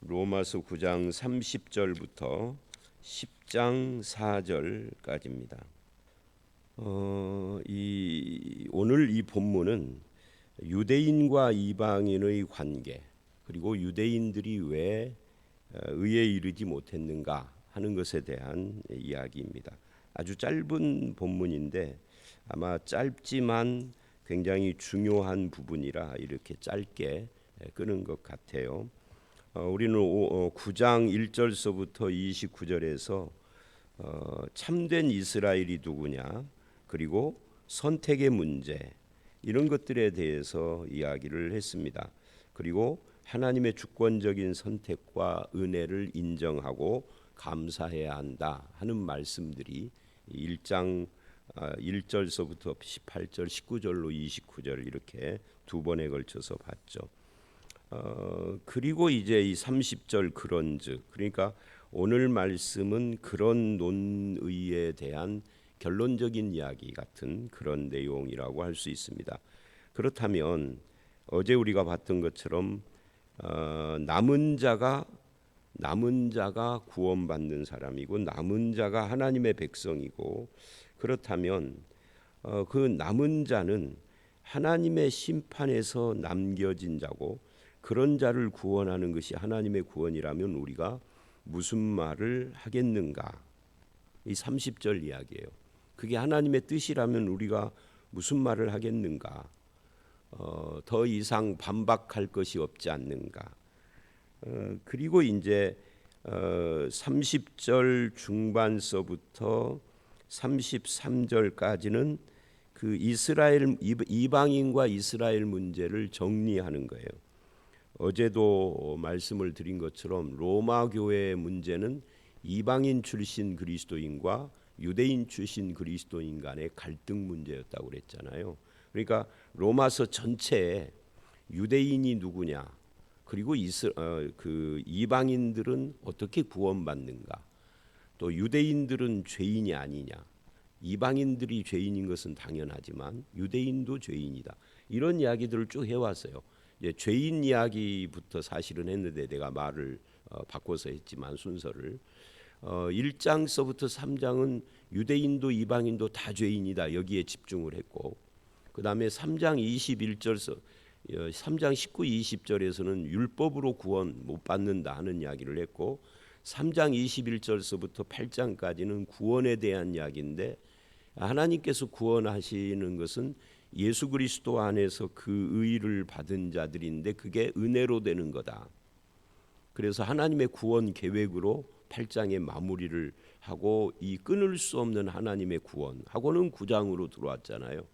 로마서 9장 30절부터 10장 4절까지입니다. 오늘 이 본문은 유대인과 이방인의 관계, 그리고 유대인들이 왜 의에 이르지 못했는가 하는 것에 대한 이야기입니다. 아주 짧은 본문인데 아마 짧지만 굉장히 중요한 부분이라 이렇게 짧게 끄는 것 같아요. 우리는 9장 1절서부터 29절에서 참된 이스라엘이 누구냐, 그리고 선택의 문제, 이런 것들에 대해서 이야기를 했습니다. 그리고 하나님의 주권적인 선택과 은혜를 인정하고 감사해야 한다 하는 말씀들이 1장 1절서부터 18절, 19절로 29절 이렇게 두 번에 걸쳐서 봤죠. 그리고 이제 이 30절 그런즉, 그러니까 오늘 말씀은 그런 논의에 대한 결론적인 이야기 같은 그런 내용이라고 할 수 있습니다. 그렇다면 어제 우리가 봤던 것처럼 남은 자가 구원받는 사람이고 남은 자가 하나님의 백성이고, 그렇다면 그 남은 자는 하나님의 심판에서 남겨진 자고, 그런 자를 구원하는 것이 하나님의 구원이라면 우리가 무슨 말을 하겠는가? 이 30절 이야기예요. 그게 하나님의 뜻이라면 우리가 무슨 말을 하겠는가? 더 이상 반박할 것이 없지 않는가? 그리고 이제 30절 중반서부터 33절까지는 그 이방인과 이스라엘 문제를 정리하는 거예요. 어제도 말씀을 드린 것처럼 로마 교회의 문제는 이방인 출신 그리스도인과 유대인 출신 그리스도인 간의 갈등 문제였다고 그랬잖아요. 그러니까 로마서 전체에 유대인이 누구냐, 그리고 그 이방인들은 어떻게 구원받는가, 또 유대인들은 죄인이 아니냐, 이방인들이 죄인인 것은 당연하지만 유대인도 죄인이다, 이런 이야기들을 쭉 해왔어요. 죄인 이야기부터 사실은 했는데 내가 말을 바꿔서 했지만 순서를 1장서부터 3장은 유대인도 이방인도 다 죄인이다, 여기에 집중을 했고, 그 다음에 3장 21절서 3장 19, 20절에서는 율법으로 구원 못 받는다 하는 이야기를 했고, 3장 21절서부터 8장까지는 구원에 대한 이야기인데, 하나님께서 구원하시는 것은 예수 그리스도 안에서 그 의를 받은 자들인데 그게 은혜로 되는 거다. 그래서 하나님의 구원 계획으로 8장에 마무리를 하고, 이 끊을 수 없는 하나님의 구원하고는 9장으로 들어왔잖아요.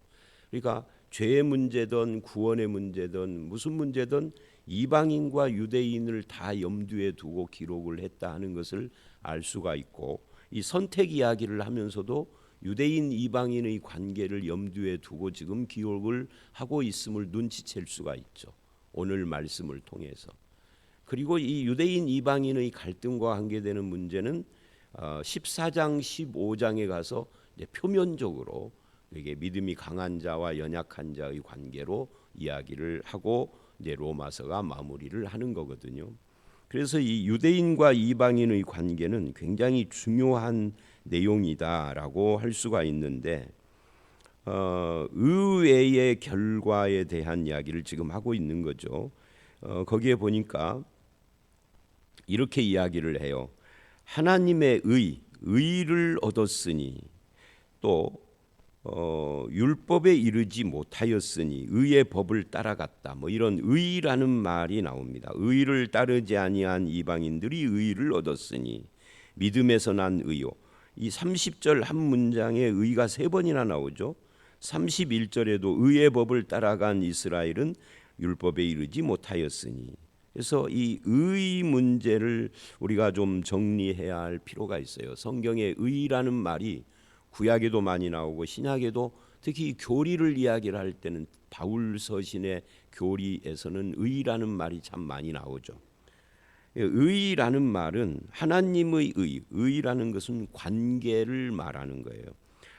그러니까 죄의 문제든 구원의 문제든 무슨 문제든 이방인과 유대인을 다 염두에 두고 기록을 했다 하는 것을 알 수가 있고, 이 선택 이야기를 하면서도 유대인 이방인의 관계를 염두에 두고 지금 기록을 하고 있음을 눈치챌 수가 있죠, 오늘 말씀을 통해서. 그리고 이 유대인 이방인의 갈등과 관계되는 문제는 14장 15장에 가서 이제 표면적으로 이게 믿음이 강한 자와 연약한 자의 관계로 이야기를 하고 이제 로마서가 마무리를 하는 거거든요. 그래서 이 유대인과 이방인의 관계는 굉장히 중요한 내용이다라고 할 수가 있는데, 의외의 결과에 대한 이야기를 지금 하고 있는 거죠. 거기에 보니까 이렇게 이야기를 해요. 하나님의 의를 얻었으니, 또 율법에 이르지 못하였으니 의의 법을 따라갔다, 뭐 이런 의라는 말이 나옵니다. 의를 따르지 아니한 이방인들이 의를 얻었으니 믿음에서 난 의요. 이 30절 한 문장에 의가 3번이나 나오죠. 31절에도 의의 법을 따라간 이스라엘은 율법에 이르지 못하였으니. 그래서 이 의 문제를 우리가 좀 정리해야 할 필요가 있어요. 성경에 의라는 말이 구약에도 많이 나오고 신약에도 특히 교리를 이야기를 할 때는 바울 서신의 교리에서는 의라는 말이 참 많이 나오죠. 의라는 말은 하나님의 의라는 것은 관계를 말하는 거예요.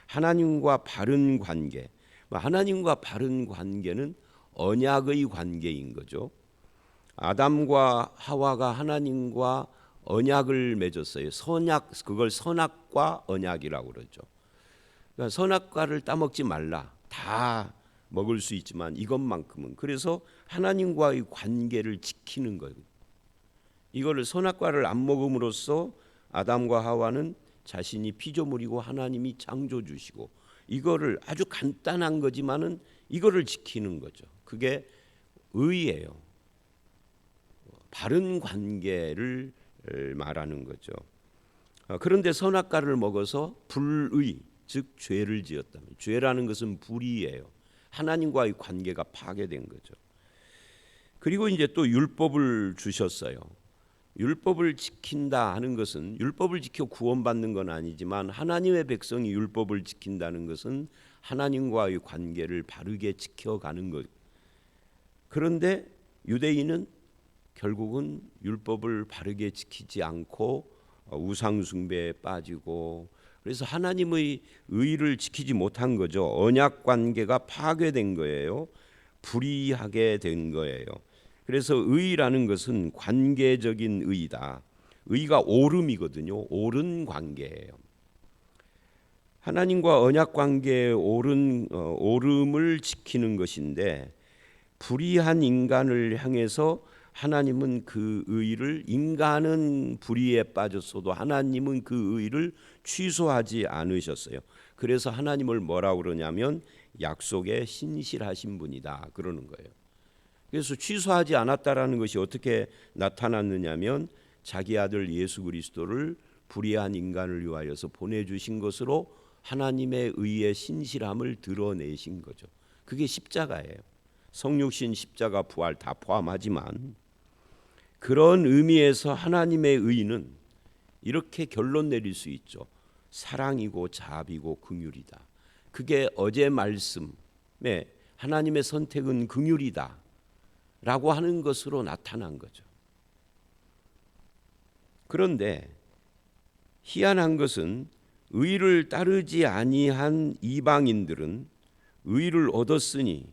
하나님과 바른 관계, 하나님과 바른 관계는 언약의 관계인 거죠. 아담과 하와가 하나님과 언약을 맺었어요. 선약, 그걸 선악과 언약이라고 그러죠. 그러니까 선악과를 따먹지 말라. 다 먹을 수 있지만 이것만큼은. 그래서 하나님과의 관계를 지키는 거예요. 이거를 선악과를 안 먹음으로써 아담과 하와는 자신이 피조물이고 하나님이 창조주시고, 이거를 아주 간단한 거지만은 이거를 지키는 거죠. 그게 의예요. 바른 관계를 말하는 거죠. 그런데 선악과를 먹어서 불의, 즉 죄를 지었다면, 죄라는 것은 불의예요. 하나님과의 관계가 파괴된 거죠. 그리고 이제 또 율법을 주셨어요. 율법을 지킨다 하는 것은, 율법을 지켜 구원받는 건 아니지만 하나님의 백성이 율법을 지킨다는 것은 하나님과의 관계를 바르게 지켜가는 것. 그런데 유대인은 결국은 율법을 바르게 지키지 않고 우상 숭배에 빠지고, 그래서 하나님의 의를 지키지 못한 거죠. 언약 관계가 파괴된 거예요. 불의하게 된 거예요. 그래서 의라는 것은 관계적인 의다. 의가 옳음이거든요. 옳은 관계예요. 하나님과 언약 관계의 옳음을 지키는 것인데, 불의한 인간을 향해서 하나님은 그 의를, 인간은 불의에 빠졌어도 하나님은 그 의를 취소하지 않으셨어요. 그래서 하나님을 뭐라고 그러냐면 약속에 신실하신 분이다 그러는 거예요. 그래서 취소하지 않았다라는 것이 어떻게 나타났느냐면, 자기 아들 예수 그리스도를 불의한 인간을 위하여서 보내주신 것으로 하나님의 의의 신실함을 드러내신 거죠. 그게 십자가예요. 성육신, 십자가, 부활 다 포함하지만, 그런 의미에서 하나님의 의는 이렇게 결론 내릴 수 있죠. 사랑이고 자비고 긍휼이다. 그게 어제 말씀에 하나님의 선택은 긍휼이다 라고 하는 것으로 나타난 거죠. 그런데 희한한 것은 의를 따르지 아니한 이방인들은 의를 얻었으니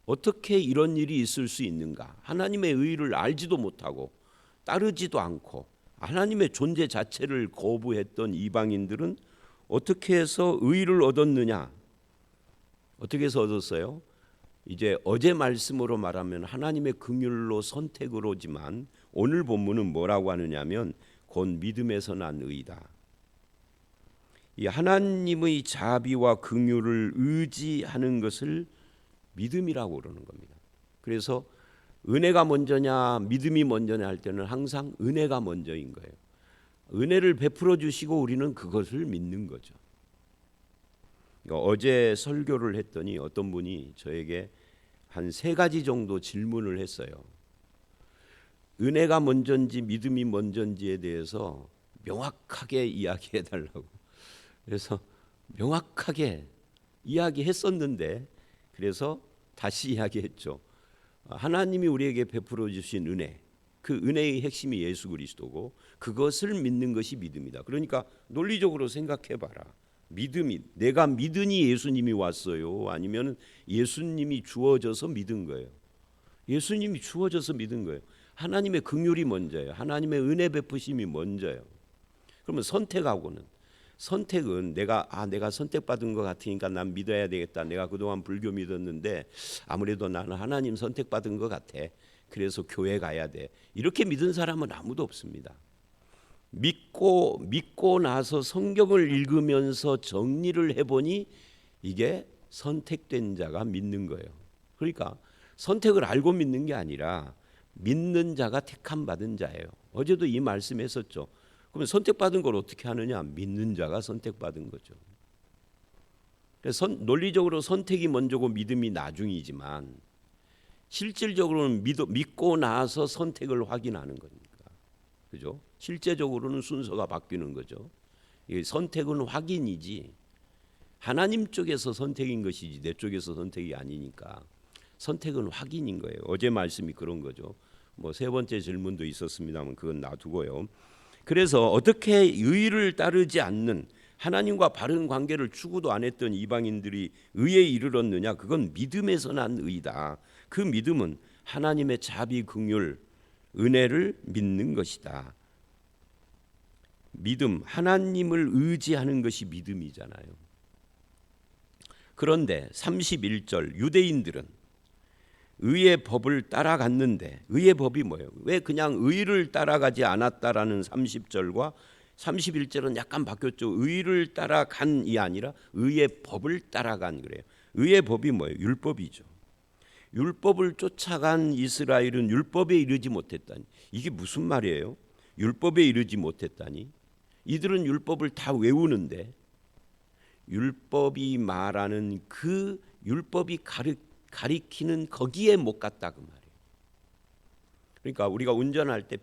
어떻게 이런 일이 있을 수 있는가? 하나님의 의를 알지도 못하고 따르지도 않고 하나님의 존재 자체를 거부했던 이방인들은 어떻게 해서 의를 얻었느냐? 어떻게 해서 얻었어요? 이제 어제 말씀으로 말하면 하나님의 긍휼로 선택으로지만, 오늘 본문은 뭐라고 하느냐면 곧 믿음에서 난 의다. 이 하나님의 자비와 긍휼을 의지하는 것을 믿음이라고 그러는 겁니다. 그래서 은혜가 먼저냐 믿음이 먼저냐 할 때는 항상 은혜가 먼저인 거예요. 은혜를 베풀어 주시고 우리는 그것을 믿는 거죠. 그러니까 어제 설교를 했더니 어떤 분이 저에게 한 3가지 정도 질문을 했어요. 은혜가 먼저인지 믿음이 먼저인지에 대해서 명확하게 이야기해 달라고. 그래서 명확하게 이야기했었는데, 그래서 다시 이야기했죠. 하나님이 우리에게 베풀어 주신 은혜, 그 은혜의 핵심이 예수 그리스도고 그것을 믿는 것이 믿음이다. 그러니까 논리적으로 생각해 봐라. 믿음이, 내가 믿으니 예수님이 왔어요? 아니면 예수님이 주어져서 믿은 거예요? 예수님이 주어져서 믿은 거예요. 하나님의 긍휼이 먼저예요. 하나님의 은혜 베푸심이 먼저예요. 그러면 선택은 내가 선택받은 것 같으니까 난 믿어야 되겠다. 내가 그동안 불교 믿었는데 아무래도 나는 하나님 선택받은 것 같아. 그래서 교회 가야 돼. 이렇게 믿은 사람은 아무도 없습니다. 믿고 나서 성경을 읽으면서 정리를 해보니 이게 선택된 자가 믿는 거예요. 그러니까 선택을 알고 믿는 게 아니라 믿는 자가 택함 받은 자예요. 어제도 이 말씀했었죠. 그러면 선택받은 걸 어떻게 하느냐? 믿는 자가 선택받은 거죠. 그래서 논리적으로 선택이 먼저고 믿음이 나중이지만 실질적으로는 믿고 나서 선택을 확인하는 거니까. 그죠? 실제적으로는 순서가 바뀌는 거죠. 선택은 확인이지 하나님 쪽에서 선택인 것이지 내 쪽에서 선택이 아니니까 선택은 확인인 거예요. 어제 말씀이 그런 거죠. 뭐 3번째 질문도 있었습니다만 그건 놔두고요. 그래서 어떻게 의를 따르지 않는, 하나님과 바른 관계를 추구도 안 했던 이방인들이 의에 이르렀느냐? 그건 믿음에서 난 의다. 그 믿음은 하나님의 자비, 긍휼, 은혜를 믿는 것이다. 믿음, 하나님을 의지하는 것이 믿음이잖아요. 그런데 31절 유대인들은 의의 법을 따라갔는데, 의의 법이 뭐예요? 왜 그냥 의를 따라가지 않았다라는 30절과 31절은 약간 바뀌었죠. 의를 따라간이 아니라 의의 법을 따라간 그래요. 의의 법이 뭐예요? 율법이죠. 율법을 쫓아간 이스라엘은 율법에 이르지 못했다니. 이게 무슨 말이에요? 율법에 이르지 못했다니. 이들은 율법을 다 외우는데 율법이 말하는 그 율법이 가리키는 거기에 못 갔다 그 말이에요. 그러니까 우리가 운전할 때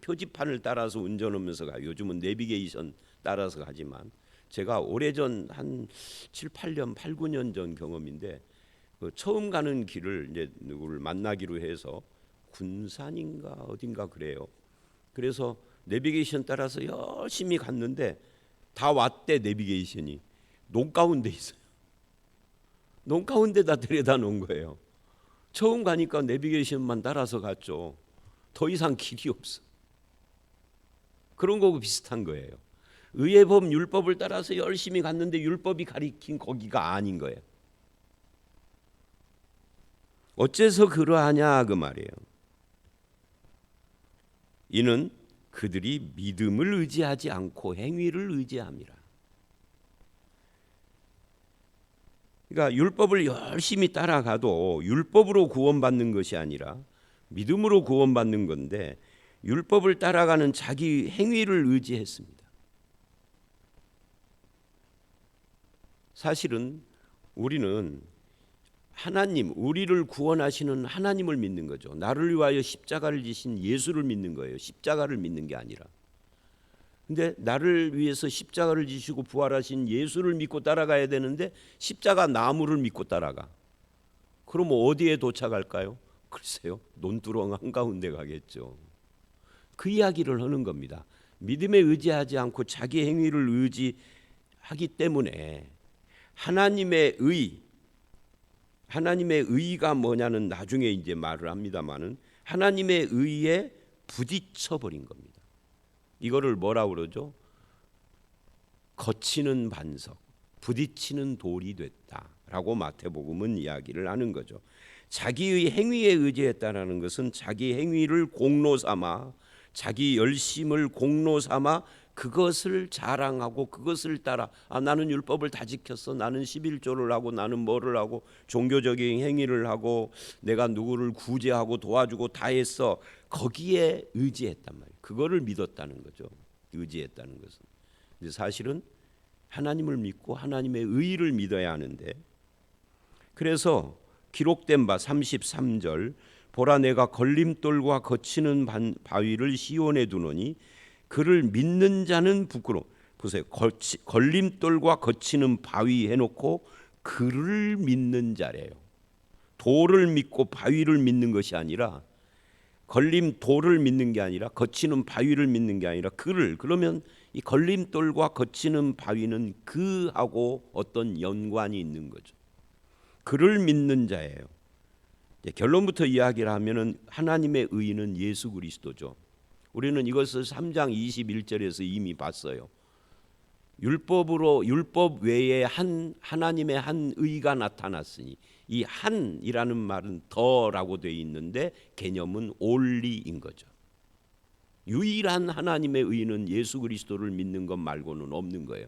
표지판을 따라서 운전하면서 가요. 요즘은 내비게이션 따라서 가지만 제가 오래전 한 7, 8년, 8, 9년 전 경험인데 처음 가는 길을 이제 누구를 만나기로 해서 군산인가 어딘가 그래요. 그래서 내비게이션 따라서 열심히 갔는데 다 왔대. 내비게이션이 논 가운데 있어요. 논 가운데다 데려다 놓은 거예요. 처음 가니까 내비게이션만 따라서 갔죠. 더 이상 길이 없어. 그런 거하고 비슷한 거예요. 의의 법 율법을 따라서 열심히 갔는데 율법이 가리킨 거기가 아닌 거예요. 어째서 그러하냐 그 말이에요. 이는 그들이 믿음을 의지하지 않고 행위를 의지함이라. 그러니까 율법을 열심히 따라가도 율법으로 구원받는 것이 아니라 믿음으로 구원받는 건데 율법을 따라가는 자기 행위를 의지했습니다. 사실은 우리는 하나님, 우리를 구원하시는 하나님을 믿는 거죠. 나를 위하여 십자가를 지신 예수를 믿는 거예요. 십자가를 믿는 게 아니라. 근데 나를 위해서 십자가를 지시고 부활하신 예수를 믿고 따라가야 되는데 십자가 나무를 믿고 따라가. 그럼 어디에 도착할까요? 글쎄요, 논두렁 한가운데 가겠죠. 그 이야기를 하는 겁니다. 믿음에 의지하지 않고 자기 행위를 의지하기 때문에 하나님의 의가 뭐냐는 나중에 이제 말을 합니다만은 하나님의 의에 부딪혀 버린 겁니다. 이거를 뭐라 그러죠? 거치는 반석, 부딪히는 돌이 됐다라고 마태복음은 이야기를 하는 거죠. 자기의 행위에 의지했다라는 것은 자기 행위를 공로 삼아, 자기 열심을 공로 삼아 그것을 자랑하고 그것을 따라 나는 율법을 다 지켰어. 나는 11조를 하고 나는 뭐를 하고 종교적인 행위를 하고 내가 누구를 구제하고 도와주고 다 했어. 거기에 의지했단 말이에요. 그거를 믿었다는 거죠. 의지했다는 것은. 근데 사실은 하나님을 믿고 하나님의 의를 믿어야 하는데 그래서 기록된 바 33절 보라 내가 걸림돌과 거치는 바위를 시온에 두노니 그를 믿는 자는 부끄러워. 보세요. 걸림돌과 거치는 바위 해놓고 그를 믿는 자래요. 돌을 믿고 바위를 믿는 것이 아니라 걸림돌을 믿는 게 아니라 거치는 바위를 믿는 게 아니라 그를. 그러면 이 걸림돌과 거치는 바위는 그하고 어떤 연관이 있는 거죠. 그를 믿는 자예요. 결론부터 이야기를 하면은 하나님의 의는 예수 그리스도죠. 우리는 이것을 3장 21절에서 이미 봤어요. 율법 외에 하나님의 한 의가 나타났으니 이 한이라는 말은 더라고 되어 있는데 개념은 only인 거죠. 유일한 하나님의 의는 예수 그리스도를 믿는 것 말고는 없는 거예요.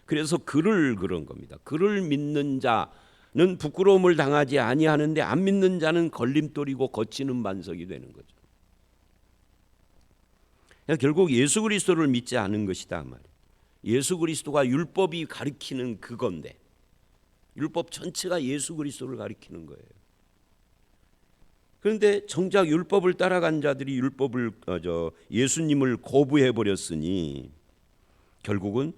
그래서 그를 그런 겁니다. 그를 믿는 자는 부끄러움을 당하지 아니하는데 안 믿는 자는 걸림돌이고 거치는 반석이 되는 거죠. 결국 예수 그리스도를 믿지 않은 것이다 말이에요. 예수 그리스도가 율법이 가리키는 그건데 율법 전체가 예수 그리스도를 가리키는 거예요. 그런데 정작 율법을 따라간 자들이 예수님을 거부해 버렸으니 결국은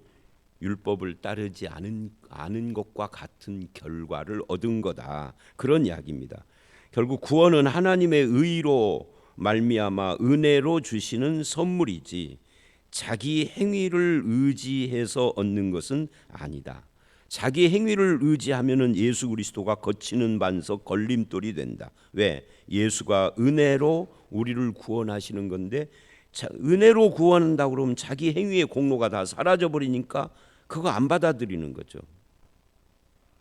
율법을 따르지 않은 것과 같은 결과를 얻은 거다. 그런 이야기입니다. 결국 구원은 하나님의 의로 말미암아 은혜로 주시는 선물이지 자기 행위를 의지해서 얻는 것은 아니다. 자기 행위를 의지하면은 예수 그리스도가 거치는 반석, 걸림돌이 된다. 왜? 예수가 은혜로 우리를 구원하시는 건데, 은혜로 구원한다 그러면 자기 행위의 공로가 다 사라져 버리니까 그거 안 받아들이는 거죠.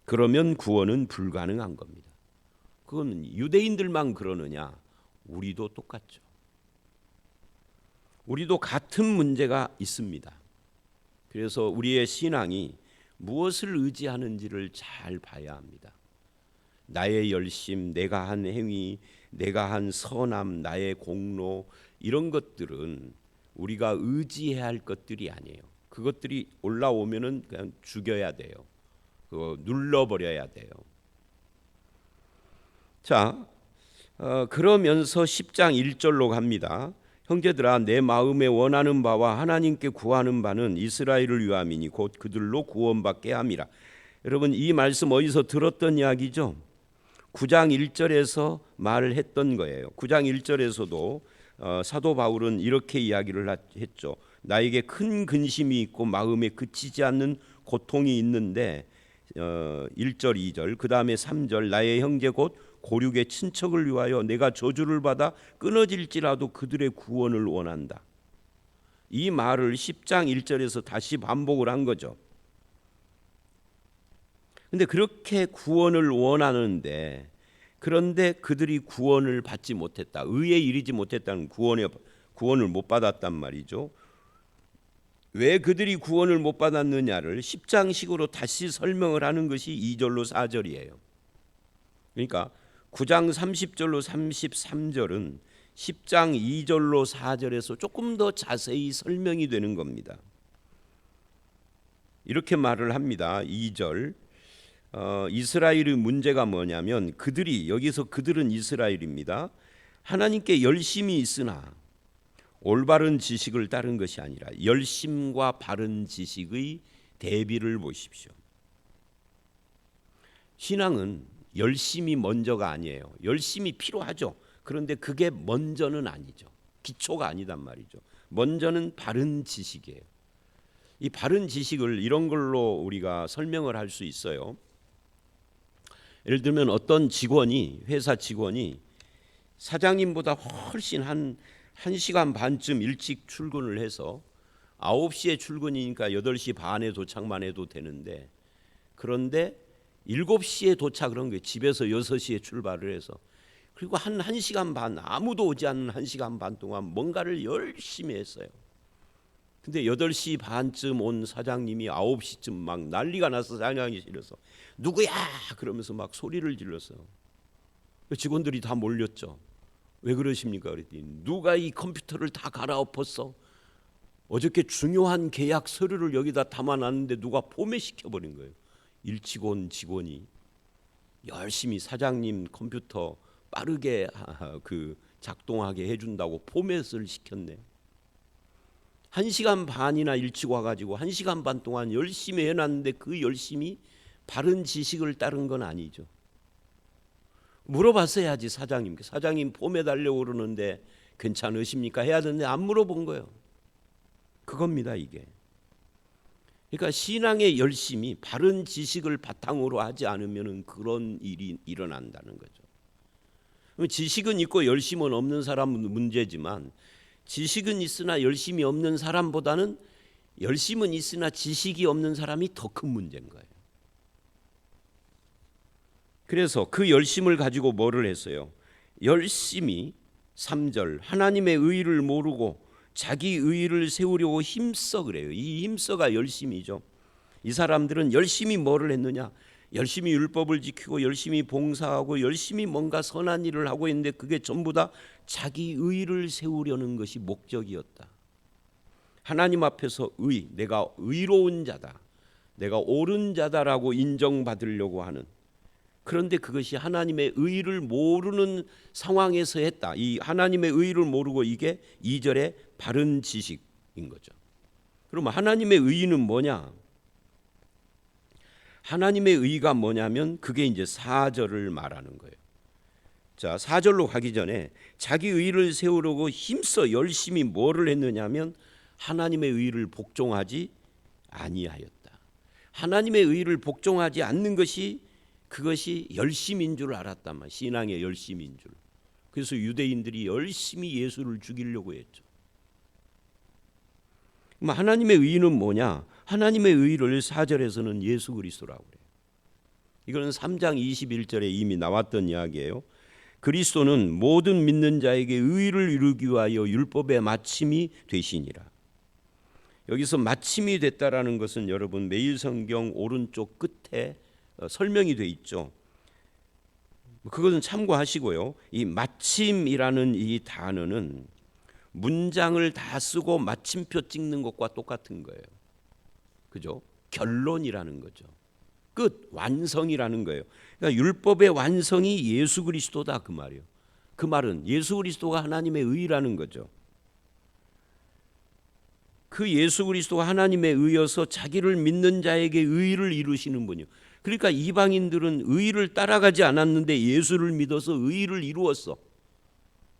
그러면 구원은 불가능한 겁니다. 그건 유대인들만 그러느냐? 우리도 똑같죠. 우리도 같은 문제가 있습니다. 그래서 우리의 신앙이 무엇을 의지하는지를 잘 봐야 합니다. 나의 열심, 내가 한 행위, 내가 한 선함, 나의 공로, 이런 것들은 우리가 의지해야 할 것들이 아니에요. 그것들이 올라오면은 그냥 죽여야 돼요. 그거 눌러버려야 돼요. 자, 그러면서 10장 1절로 갑니다. 형제들아, 내 마음에 원하는 바와 하나님께 구하는 바는 이스라엘을 위함이니 곧 그들로 구원받게 함이라. 여러분, 이 말씀 어디서 들었던 이야기죠? 9장 1절에서 말을 했던 거예요. 9장 1절에서도 사도 바울은 이렇게 이야기를 했죠. 나에게 큰 근심이 있고 마음에 그치지 않는 고통이 있는데 1절 2절 그 다음에 3절 나의 형제 곧 고륙의 친척을 위하여 내가 저주를 받아 끊어질지라도 그들의 구원을 원한다. 이 말을 10장 1절에서 다시 반복을 한 거죠. 근데 그렇게 구원을 원하는데, 그런데 그들이 구원을 받지 못했다, 의에 이르지 못했다는, 구원을 못 받았단 말이죠. 왜 그들이 구원을 못 받았느냐를 10장식으로 다시 설명을 하는 것이 2절로 4절이에요. 그러니까 9장 30절로 33절은 10장 2절로 4절에서 조금 더 자세히 설명이 되는 겁니다. 이렇게 말을 합니다. 2절 이스라엘의 문제가 뭐냐면, 그들이, 여기서 그들은 이스라엘입니다. 하나님께 열심이 있으나 올바른 지식을 따른 것이 아니라 열심과 바른 지식의 대비를 보십시오. 신앙은 열심이 먼저가 아니에요. 열심이 필요하죠. 그런데 그게 먼저는 아니죠. 기초가 아니단 말이죠. 먼저는 바른 지식이에요. 이 바른 지식을 이런 걸로 우리가 설명을 할 수 있어요. 예를 들면 어떤 직원이, 회사 직원이 사장님보다 훨씬 한 1시간 반쯤 일찍 출근을 해서 9시에 출근이니까 8시 반에 도착만 해도 되는데, 그런데 7시에 도착을 한 거예요. 집에서 6시에 출발을 해서. 그리고 한 1시간 반, 아무도 오지 않는 1시간 반 동안 뭔가를 열심히 했어요. 근데 8시 반쯤 온 사장님이 9시쯤 막 난리가 나서 사장실에서 누구야? 그러면서 막 소리를 질렀어요. 직원들이 다 몰렸죠. 왜 그러십니까? 그랬더니 누가 이 컴퓨터를 다 갈아엎었어? 어저께 중요한 계약 서류를 여기다 담아놨는데 누가 포맷시켜버린 거예요. 일찍 온 직원이 열심히 사장님 컴퓨터 빠르게 작동하게 해준다고 포맷을 시켰네. 1시간 반이나 일찍 와가지고 1시간 반 동안 열심히 해놨는데 그 열심히 바른 지식을 따른 건 아니죠. 물어봤어야지 사장님께. 사장님 포맷하려고 그러는데 괜찮으십니까? 해야 되는데 안 물어본 거예요. 그겁니다, 이게. 그러니까 신앙의 열심이 바른 지식을 바탕으로 하지 않으면 그런 일이 일어난다는 거죠. 지식은 있고 열심은 없는 사람은 문제지만, 지식은 있으나 열심이 없는 사람보다는 열심은 있으나 지식이 없는 사람이 더 큰 문제인 거예요. 그래서 그 열심을 가지고 뭐를 했어요? 열심히 3절 하나님의 의를 모르고 자기 의를 세우려고 힘써 그래요. 이 힘써가 열심이죠. 이 사람들은 열심히 뭐를 했느냐? 열심히 율법을 지키고 열심히 봉사하고 열심히 뭔가 선한 일을 하고 있는데 그게 전부 다 자기 의를 세우려는 것이 목적이었다. 하나님 앞에서 의, 내가 의로운 자다, 내가 옳은 자다라고 인정받으려고 하는, 그런데 그것이 하나님의 의를 모르는 상황에서 했다. 이 하나님의 의를 모르고 이게 2절의 바른 지식인 거죠. 그러면 하나님의 의는 뭐냐? 하나님의 의가 뭐냐면 그게 이제 4절을 말하는 거예요. 자, 4절로 가기 전에 자기 의를 세우려고 힘써 열심히 뭐를 했느냐면 하나님의 의를 복종하지 아니하였다. 하나님의 의를 복종하지 않는 것이 그것이 열심인 줄 알았단 말이에요. 신앙의 열심인 줄. 그래서 유대인들이 열심히 예수를 죽이려고 했죠. 그럼 하나님의 의는 뭐냐? 하나님의 의를 4절에서는 예수 그리스도라고 그래요. 이거는 3장 21절에 이미 나왔던 이야기예요. 그리스도는 모든 믿는 자에게 의를 이루기 위하여 율법의 마침이 되시니라. 여기서 마침이 됐다라는 것은 여러분 매일 성경 오른쪽 끝에 설명이 돼 있죠. 그것은 참고하시고요. 이 마침이라는 이 단어는 문장을 다 쓰고 마침표 찍는 것과 똑같은 거예요. 그죠? 결론이라는 거죠. 끝, 완성이라는 거예요. 그러니까 율법의 완성이 예수 그리스도다 그 말이에요. 그 말은 예수 그리스도가 하나님의 의라는 거죠. 그 예수 그리스도가 하나님의 의여서 자기를 믿는 자에게 의를 이루시는 분이요. 그러니까 이방인들은 의를 따라가지 않았는데 예수를 믿어서 의를 이루었어.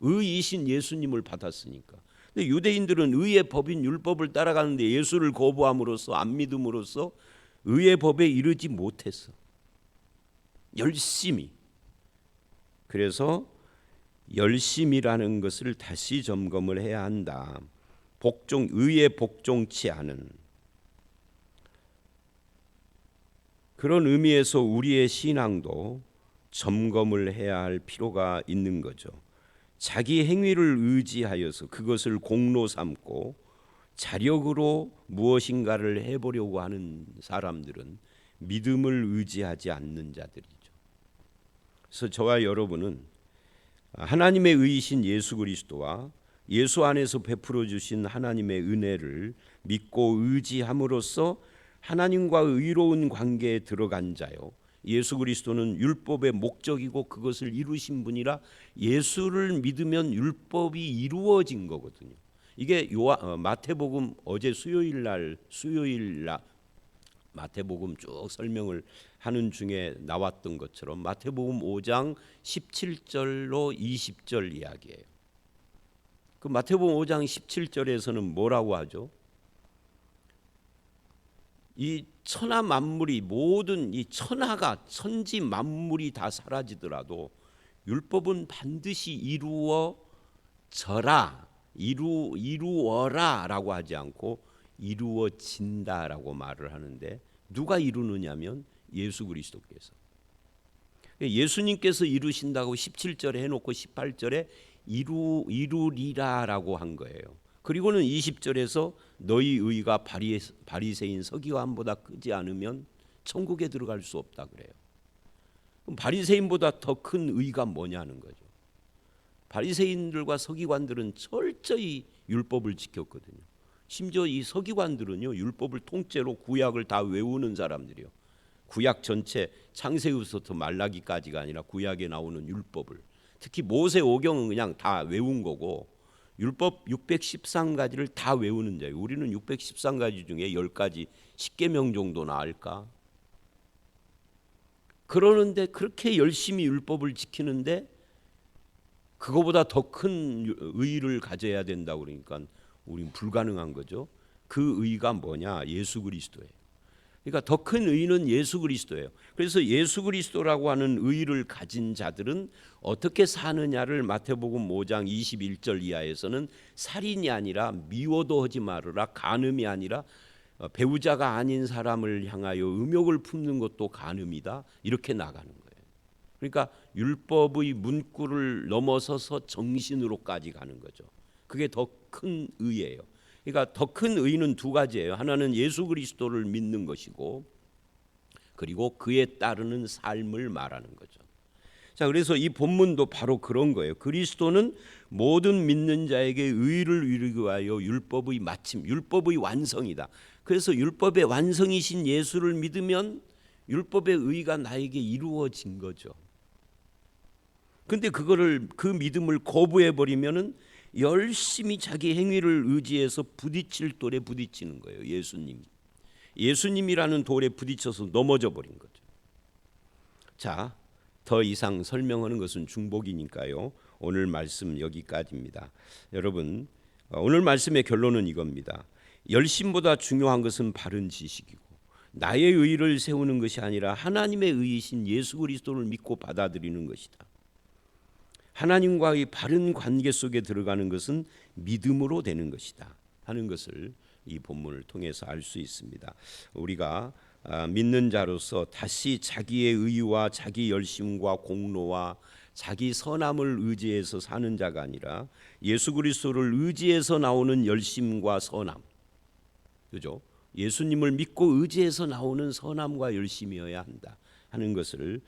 의이신 예수님을 받았으니까. 근데 유대인들은 의의 법인 율법을 따라가는데 예수를 거부함으로써 안 믿음으로써 의의 법에 이르지 못했어. 열심히. 그래서 열심이라는 것을 다시 점검을 해야 한다. 의에 복종치 않은 그런 의미에서 우리의 신앙도 점검을 해야 할 필요가 있는 거죠. 자기 행위를 의지하여서 그것을 공로 삼고 자력으로 무엇인가를 해보려고 하는 사람들은 믿음을 의지하지 않는 자들이죠. 그래서 저와 여러분은 하나님의 의이신 예수 그리스도와 예수 안에서 베풀어 주신 하나님의 은혜를 믿고 의지함으로써 하나님과 의로운 관계에 들어간 자요. 예수 그리스도는 율법의 목적이고 그것을 이루신 분이라 예수를 믿으면 율법이 이루어진 거거든요. 이게 마태복음 어제 수요일 날 마태복음 쭉 설명을 하는 중에 나왔던 것처럼 마태복음 5장 17절로 20절 이야기예요. 그 마태복음 5장 17절에서는 뭐라고 하죠? 이 천하 만물이 모든 이 천하가 천지 만물이 다 사라지더라도 율법은 반드시 이루어라라고 하지 않고 이루어진다라고 말을 하는데 누가 이루느냐면 예수 그리스도께서. 예수님께서 이루신다고 17절에 해놓고 18절에 이루리라라고 한 거예요. 그리고는 20절에서 너희 의가 바리새인 서기관보다 크지 않으면 천국에 들어갈 수 없다 그래요. 그럼 바리새인보다 더 큰 의가 뭐냐는 거죠. 바리새인들과 서기관들은 철저히 율법을 지켰거든요. 심지어 이 서기관들은요 율법을 통째로 구약을 다 외우는 사람들이요. 구약 전체 창세기부터 말라기까지가 아니라 구약에 나오는 율법을 특히 모세오경은 그냥 다 외운 거고 율법 613가지를 다 외우는 자예요. 우리는 613가지 중에 10가지 10계명 정도나 알까? 그러는데 그렇게 열심히 율법을 지키는데 그거보다 더 큰 의를 가져야 된다고 그러니까 우린 불가능한 거죠. 그 의가 뭐냐? 예수 그리스도예요. 그러니까 더 큰 의는 예수 그리스도예요. 그래서 예수 그리스도라고 하는 의를 가진 자들은 어떻게 사느냐를 마태복음 5장 21절 이하에서는 살인이 아니라 미워도 하지 말으라, 간음이 아니라 배우자가 아닌 사람을 향하여 음욕을 품는 것도 간음이다, 이렇게 나가는 거예요. 그러니까 율법의 문구를 넘어서서 정신으로까지 가는 거죠. 그게 더 큰 의예요. 그러니까 더 큰 의는 두 가지예요. 하나는 예수 그리스도를 믿는 것이고 그리고 그에 따르는 삶을 말하는 거죠. 자, 그래서 이 본문도 바로 그런 거예요. 그리스도는 모든 믿는 자에게 의를 이루기 위하여 율법의 마침, 율법의 완성이다. 그래서 율법의 완성이신 예수를 믿으면 율법의 의가 나에게 이루어진 거죠. 근데 그 믿음을 거부해 버리면은 열심히 자기 행위를 의지해서 부딪힐 돌에 부딪히는 거예요. 예수님이라는 돌에 부딪혀서 넘어져 버린 거죠. 자, 더 이상 설명하는 것은 중복이니까요. 오늘 말씀 여기까지입니다. 여러분, 오늘 말씀의 결론은 이겁니다. 열심보다 중요한 것은 바른 지식이고 나의 의를 세우는 것이 아니라 하나님의 의이신 예수 그리스도를 믿고 받아들이는 것이다. 하나님과의 바른 관계 속에 들어가는 것은 믿음으로 되는 것이다 하는 것을 이 본문을 통해서 알 수 있습니다. 우리가 믿는 자로서 다시 자기의 의와 자기 열심과 공로와 자기 선함을 의지해서 사는 자가 아니라 예수 그리스도를 의지해서 나오는 열심과 선함, 그죠? 예수님을 믿고 의지해서 나오는 선함과 열심이어야 한다 하는 것을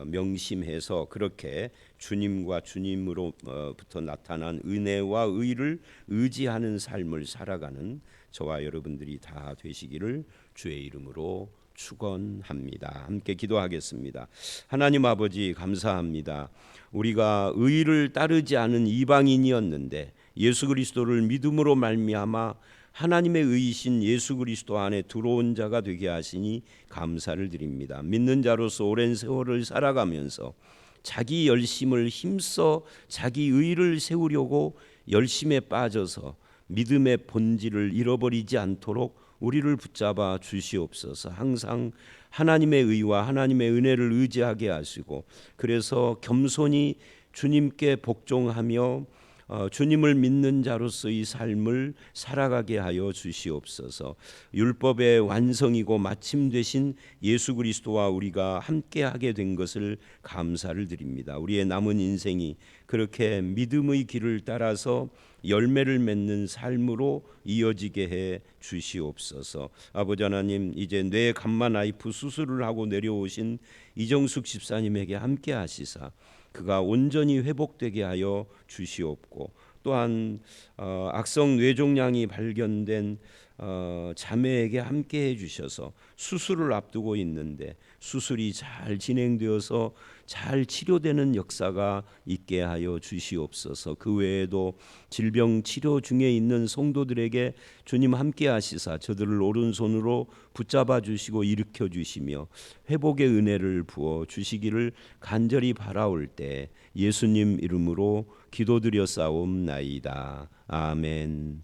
명심해서 그렇게 주님과 주님으로부터 나타난 은혜와 의를 의지하는 삶을 살아가는 저와 여러분들이 다 되시기를 주의 이름으로 축원합니다. 함께 기도하겠습니다. 하나님 아버지 감사합니다. 우리가 의를 따르지 않은 이방인이었는데 예수 그리스도를 믿음으로 말미암아 하나님의 의이신 예수 그리스도 안에 들어온 자가 되게 하시니 감사를 드립니다. 믿는 자로서 오랜 세월을 살아가면서 자기 열심을 힘써 자기 의를 세우려고 열심에 빠져서 믿음의 본질을 잃어버리지 않도록 우리를 붙잡아 주시옵소서. 항상 하나님의 의와 하나님의 은혜를 의지하게 하시고 그래서 겸손히 주님께 복종하며 주님을 믿는 자로서의 삶을 살아가게 하여 주시옵소서. 율법의 완성이고 마침 되신 예수 그리스도와 우리가 함께하게 된 것을 감사를 드립니다. 우리의 남은 인생이 그렇게 믿음의 길을 따라서 열매를 맺는 삶으로 이어지게 해 주시옵소서. 아버지 하나님, 이제 뇌 감마 나이프 수술을 하고 내려오신 이정숙 집사님에게 함께 하시사 그가 온전히 회복되게 하여 주시옵고 또한 악성 뇌종양이 발견된 자매에게 함께 해주셔서 수술을 앞두고 있는데 수술이 잘 진행되어서 잘 치료되는 역사가 있게 하여 주시옵소서. 그 외에도 질병 치료 중에 있는 성도들에게 주님 함께 하시사 저들을 오른손으로 붙잡아 주시고 일으켜 주시며 회복의 은혜를 부어 주시기를 간절히 바라올 때 예수님 이름으로 기도드려 싸움나이다. 아멘.